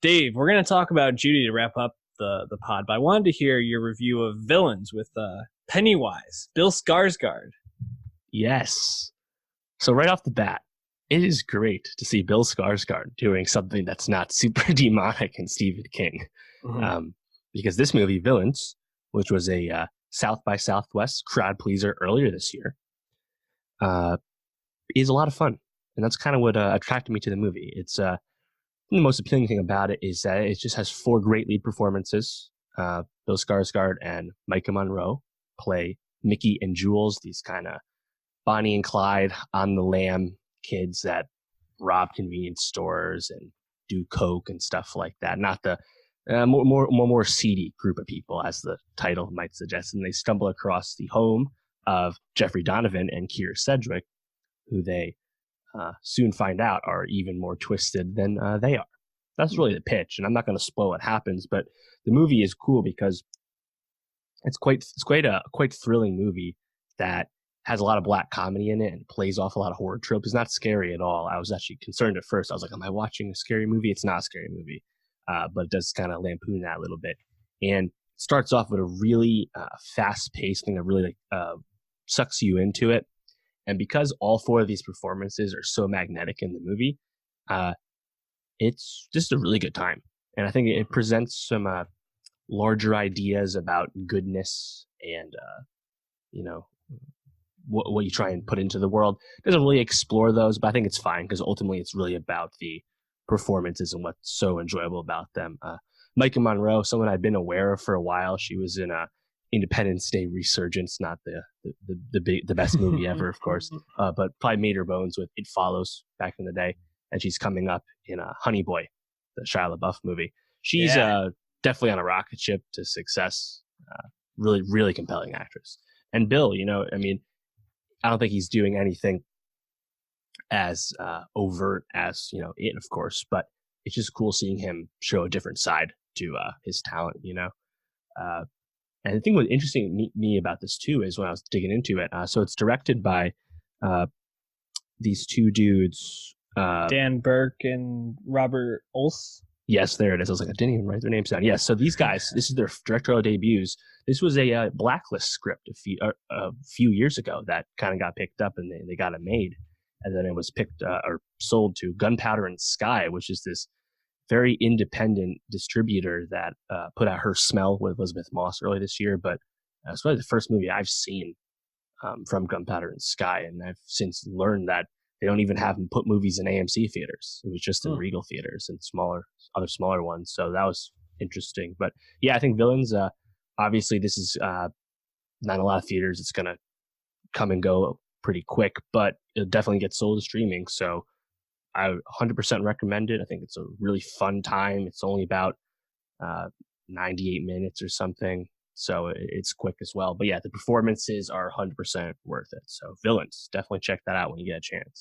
Dave, we're going to talk about Judy to wrap up the pod, but I wanted to hear your review of Villains with Pennywise, Bill Skarsgård. Yes. So right off the bat, it is great to see Bill Skarsgård doing something that's not super demonic and Stephen King. Mhm. Because this movie, Villains, which was a South by Southwest crowd pleaser earlier this year, is a lot of fun. And that's kind of what attracted me to the movie. It's the most appealing thing about it is that it just has four great lead performances. Bill Skarsgård and Micah Monroe play Mickey and Jules, these kind of Bonnie and Clyde on the lam kids that rob convenience stores and do coke and stuff like that. Not the more seedy group of people, as the title might suggest. And they stumble across the home of Jeffrey Donovan and Keira Sedgwick, who they soon find out are even more twisted than they are. That's really the pitch, and I'm not going to spoil what happens, but the movie is cool because it's quite a quite thrilling movie that has a lot of black comedy in it and plays off a lot of horror tropes. It's not scary at all. I was actually concerned at first. I was like, am I watching a scary movie? It's not a scary movie, but it does kind of lampoon that a little bit. And starts off with a really fast-paced thing that really sucks you into it. And because all four of these performances are so magnetic in the movie, it's just a really good time. And I think it presents some larger ideas about goodness and, what you try and put into the world. It doesn't really explore those, but I think it's fine because ultimately it's really about the performances and what's so enjoyable about them. Micah Monroe, someone I'd been aware of for a while. She was in Independence Day Resurgence, not the best movie ever, of course, but probably made her bones with It Follows back in the day, and she's coming up in Honey Boy, the Shia LaBeouf movie. She's definitely on a rocket ship to success. Really, really compelling actress. And Bill, I don't think he's doing anything as overt as it, of course, but it's just cool seeing him show a different side to his talent. And the thing was interesting me about this too is when I was digging into it. So it's directed by these two dudes, Dan Burke and Robert Olse. Yes, there it is. I was like, I didn't even write their names down. Yes, so these guys, this is their directorial debuts. This was a Blacklist script a few years ago that kind of got picked up and they got it made. And then it was picked or sold to Gunpowder and Sky, which is this very independent distributor that put out Her Smell with Elizabeth Moss early this year. But it's probably the first movie I've seen from Gunpowder and Sky. And I've since learned that they don't even have them put movies in AMC theaters. It was just in Regal theaters and other smaller ones. So that was interesting. But yeah, I think Villains, obviously this is not a lot of theaters. It's going to come and go pretty quick, but it'll definitely get sold to streaming. So I 100% recommend it. I think it's a really fun time. It's only about 98 minutes or something. So it's quick as well. But yeah, the performances are 100% worth it. So Villains, definitely check that out when you get a chance.